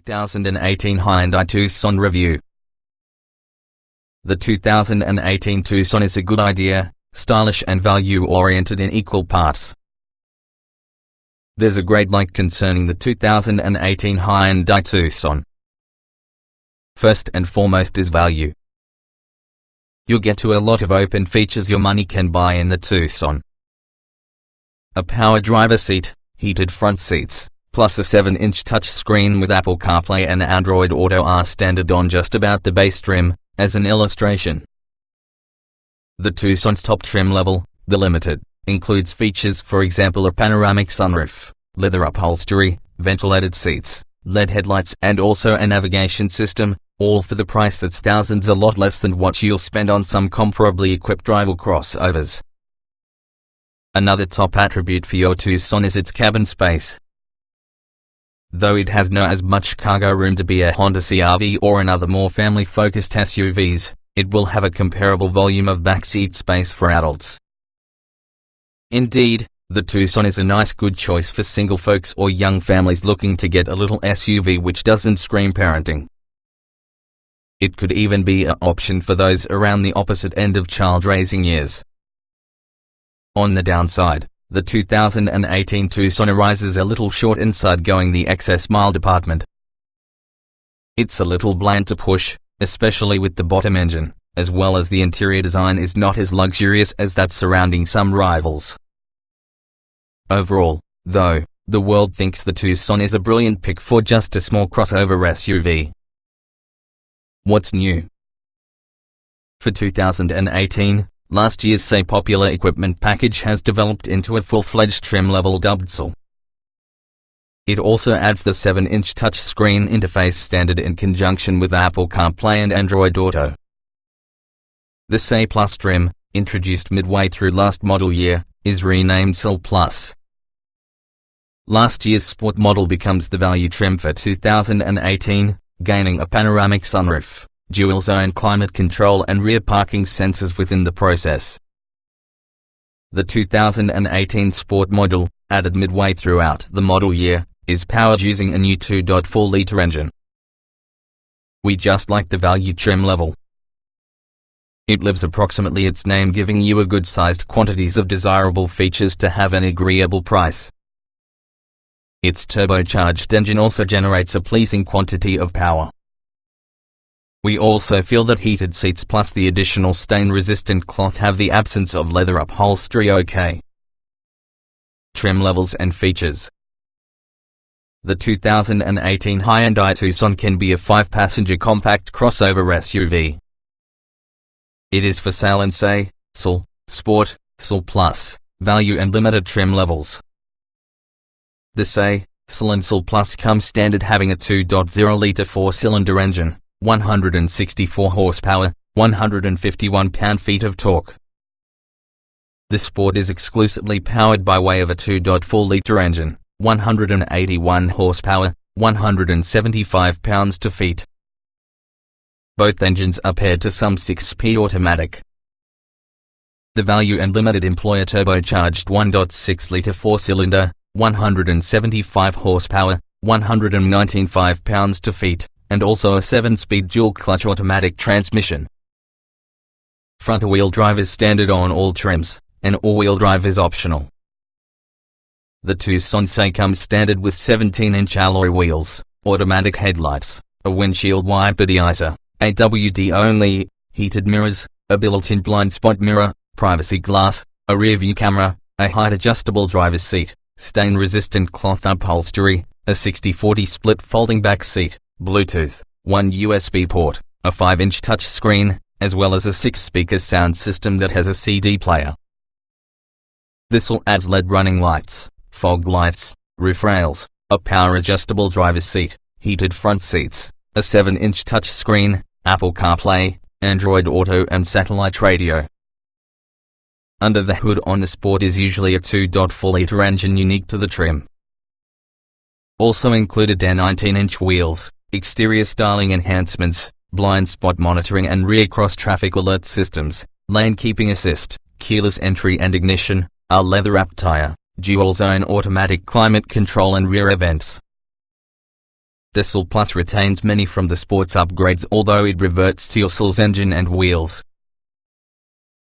2018 Hyundai Tucson Review. The 2018 Tucson is a good idea, stylish and value-oriented in equal parts. There's a great like concerning the 2018 Hyundai Tucson. First and foremost is value. You'll get to a lot of open features your money can buy in the Tucson. A power driver seat, heated front seats, plus a 7-inch touchscreen with Apple CarPlay and Android Auto are standard on just about the base trim, as an illustration. The Tucson's top trim level, the Limited, includes features, for example, a panoramic sunroof, leather upholstery, ventilated seats, LED headlights and also a navigation system, all for the price that's thousands a lot less than what you'll spend on some comparably equipped rival crossovers. Another top attribute for your Tucson is its cabin space. Though it has no as much cargo room to be a Honda CR-V or another more family-focused SUVs, it will have a comparable volume of backseat space for adults. Indeed, the Tucson is a nice good choice for single folks or young families looking to get a little SUV which doesn't scream parenting. It could even be an option for those around the opposite end of child-raising years. On the downside, the 2018 Tucson arises a little short inside going the excess mile department. It's a little bland to push, especially with the bottom engine, as well as the interior design is not as luxurious as that surrounding some rivals. Overall, though, the world thinks the Tucson is a brilliant pick for just a small crossover SUV. What's new? For 2018, last year's say popular equipment package has developed into a full-fledged trim level dubbed SL. It also adds the 7-inch touchscreen interface standard in conjunction with Apple CarPlay and Android Auto. The SE Plus trim, introduced midway through last model year, is renamed SL Plus. Last year's Sport model becomes the value trim for 2018, gaining a panoramic sunroof, dual-zone climate control and rear parking sensors within the process. The 2018 Sport model, added midway throughout the model year, is powered using a new 2.4-liter engine. We just like the value trim level. It lives approximately its name, giving you a good-sized quantities of desirable features to have an agreeable price. Its turbocharged engine also generates a pleasing quantity of power. We also feel that heated seats plus the additional stain-resistant cloth have the absence of leather upholstery okay. Trim levels and features. The 2018 Hyundai Tucson can be a 5-passenger compact crossover SUV. It is for sale in say, SL, Sport, SL Plus, Value and Limited trim levels. The SE, SL and SL Plus come standard having a 2.0-liter 4-cylinder engine, 164 horsepower, 151 pound-feet of torque. The Sport is exclusively powered by way of a 2.4-liter engine, 181 horsepower, 175 pounds-feet. Both engines are paired to some 6-speed automatic. The Value and Limited employ a turbocharged 1.6-liter 4-cylinder, 175 horsepower, 195 pounds-feet, and also a 7-speed dual-clutch automatic transmission. Front-wheel drive is standard on all trims, and all-wheel drive is optional. The Tucson SE comes standard with 17-inch alloy wheels, automatic headlights, a windshield wiper deicer, AWD only, heated mirrors, a built-in blind spot mirror, privacy glass, a rear-view camera, a height-adjustable driver's seat, stain-resistant cloth upholstery, a 60/40 split folding back seat, Bluetooth, 1 USB port, a 5-inch touchscreen, as well as a 6-speaker sound system that has a CD player. This all adds LED running lights, fog lights, roof rails, a power-adjustable driver's seat, heated front seats, a 7-inch touchscreen, Apple CarPlay, Android Auto and satellite radio. Under the hood on the Sport is usually a 2.4-liter engine unique to the trim. Also included are 19-inch wheels, exterior styling enhancements, blind spot monitoring and rear cross-traffic alert systems, lane keeping assist, keyless entry and ignition, a leather-wrapped tire, dual-zone automatic climate control and rear vents. The SL Plus retains many from the sports upgrades, although it reverts to your SL's engine and wheels.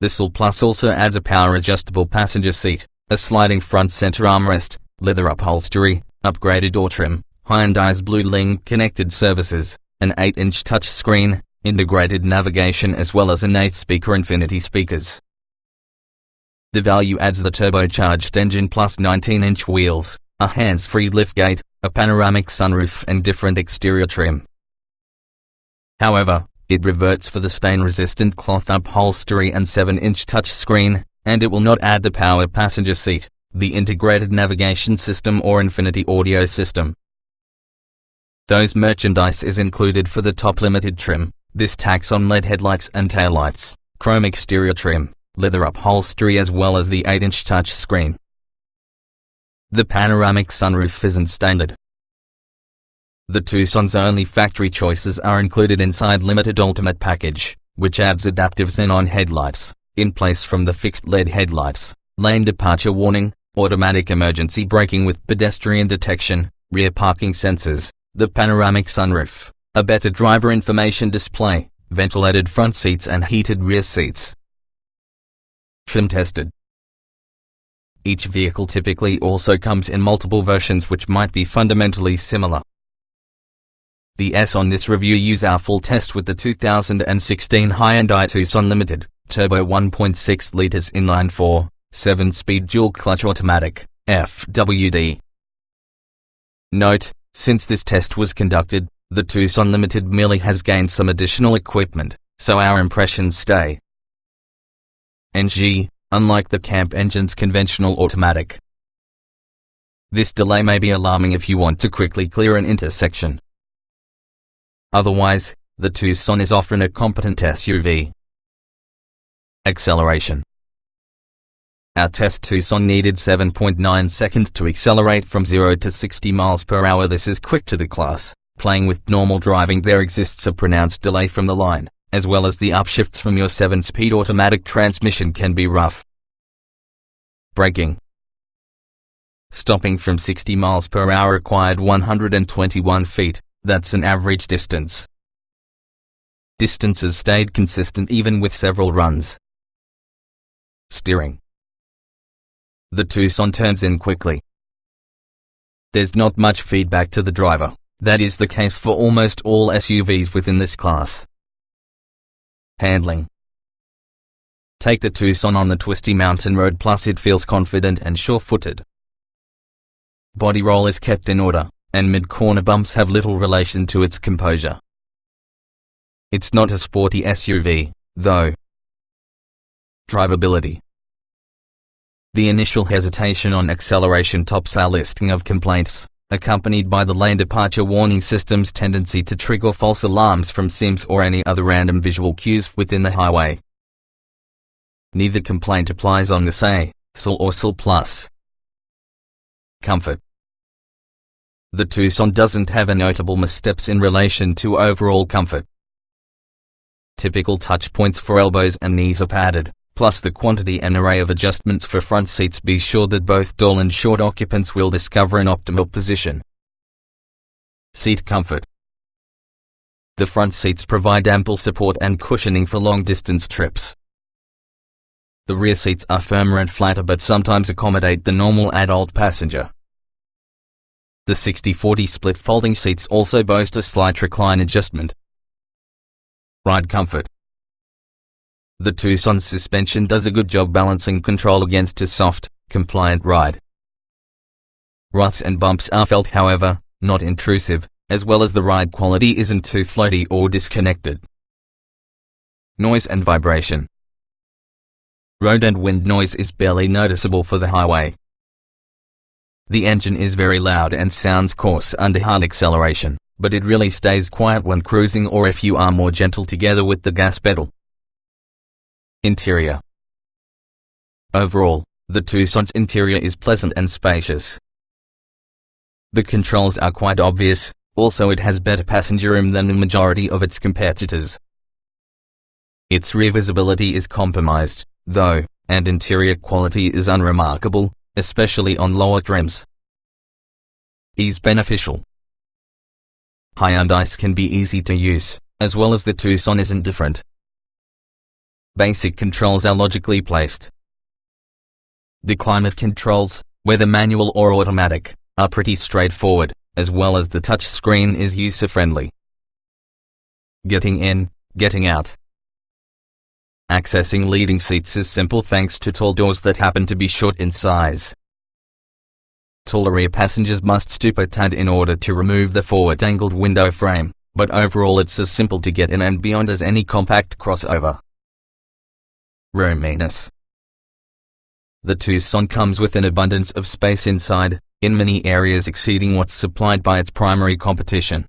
The SL Plus also adds a power-adjustable passenger seat, a sliding front center armrest, leather upholstery, upgraded door trim, Hyundai's Blue Link connected services, an 8-inch touchscreen, integrated navigation as well as an 8-speaker Infinity speakers. The value adds the turbocharged engine plus 19-inch wheels, a hands-free liftgate, a panoramic sunroof and different exterior trim. However, it reverts for the stain-resistant cloth upholstery and 7-inch touchscreen, and it will not add the power passenger seat, the integrated navigation system or Infinity audio system. Those merchandise is included for the top limited trim. This tax on LED headlights and taillights, chrome exterior trim, leather upholstery as well as the 8-inch touchscreen. The panoramic sunroof isn't standard. The Tucson's only factory choices are included inside Limited Ultimate Package, which adds adaptive xenon headlights, in place from the fixed LED headlights, lane departure warning, automatic emergency braking with pedestrian detection, rear parking sensors, the panoramic sunroof, a better driver information display, ventilated front seats and heated rear seats. Trim tested. Each vehicle typically also comes in multiple versions which might be fundamentally similar. The S on this review use our full test with the 2016 Hyundai Tucson Limited, turbo 1.6 liters inline-4, 7-speed dual-clutch automatic, FWD. Note, since this test was conducted, the Tucson Limited merely has gained some additional equipment, so our impressions stay. NG, unlike the Camp engine's conventional automatic. This delay may be alarming if you want to quickly clear an intersection. Otherwise, the Tucson is often a competent SUV. Acceleration. Our test Tucson needed 7.9 seconds to accelerate from 0 to 60 miles per hour. This is quick to the class. Playing with normal driving, there exists a pronounced delay from the line, as well as the upshifts from your 7-speed automatic transmission can be rough. Braking. Stopping from 60 miles per hour required 121 feet, that's an average distance. Distances stayed consistent even with several runs. Steering. The Tucson turns in quickly. There's not much feedback to the driver. That is the case for almost all SUVs within this class. Handling. Take the Tucson on the twisty mountain road, plus it feels confident and sure-footed. Body roll is kept in order, and mid-corner bumps have little relation to its composure. It's not a sporty SUV, though. Drivability. The initial hesitation on acceleration tops our listing of complaints, accompanied by the lane departure warning system's tendency to trigger false alarms from SIMs or any other random visual cues within the highway. Neither complaint applies on the SL or SL Plus. Comfort. The Tucson doesn't have a notable missteps in relation to overall comfort. Typical touch points for elbows and knees are padded, plus the quantity and array of adjustments for front seats. Be sure that both tall and short occupants will discover an optimal position. Seat comfort. The front seats provide ample support and cushioning for long-distance trips. The rear seats are firmer and flatter but sometimes accommodate the normal adult passenger. The 60/40 split folding seats also boast a slight recline adjustment. Ride comfort. The Tucson's suspension does a good job balancing control against a soft, compliant ride. Ruts and bumps are felt, however, not intrusive, as well as the ride quality isn't too floaty or disconnected. Noise and vibration. Road and wind noise is barely noticeable for the highway. The engine is very loud and sounds coarse under hard acceleration, but it really stays quiet when cruising or if you are more gentle together with the gas pedal. Interior. Overall, the Tucson's interior is pleasant and spacious. The controls are quite obvious, also it has better passenger room than the majority of its competitors. Its rear visibility is compromised, though, and interior quality is unremarkable, especially on lower trims. Ease beneficial. Hyundai's can be easy to use, as well as the Tucson isn't different. Basic controls are logically placed. The climate controls, whether manual or automatic, are pretty straightforward, as well as the touch screen is user-friendly. Getting in, getting out. Accessing leading seats is simple thanks to tall doors that happen to be short in size. Taller rear passengers must stoop a tad in order to remove the forward-angled window frame, but overall it's as simple to get in and beyond as any compact crossover. Roominess. The Tucson comes with an abundance of space inside, in many areas exceeding what's supplied by its primary competition.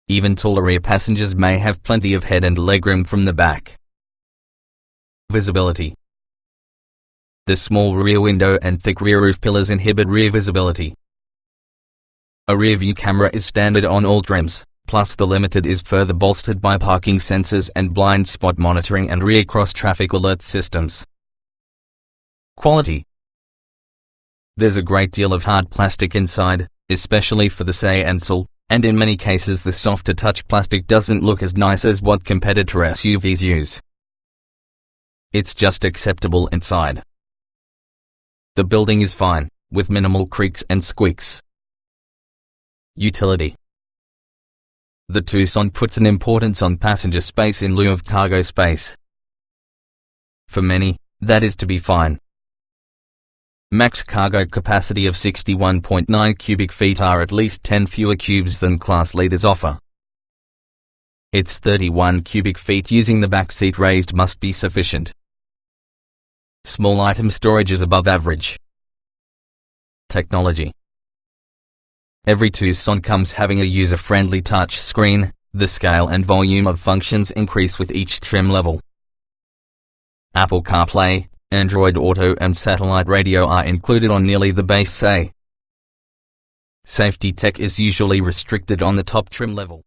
Even taller rear passengers may have plenty of head and legroom from the back. Visibility. The small rear window and thick rear roof pillars inhibit rear visibility. A rear view camera is standard on all trims, plus the Limited is further bolstered by parking sensors and blind spot monitoring and rear cross-traffic alert systems. Quality. There's a great deal of hard plastic inside, especially for the say and sole, and in many cases the softer touch plastic doesn't look as nice as what competitor SUVs use. It's just acceptable inside. The building is fine, with minimal creaks and squeaks. Utility. The Tucson puts an importance on passenger space in lieu of cargo space. For many, that is to be fine. Max cargo capacity of 61.9 cubic feet are at least 10 fewer cubes than class leaders offer. Its 31 cubic feet using the back seat raised must be sufficient. Small item storage is above average. Technology. Every Tucson comes having a user-friendly touch screen. The scale and volume of functions increase with each trim level. Apple CarPlay, Android Auto and satellite radio are included on nearly the base say. Safety tech is usually restricted on the top trim level.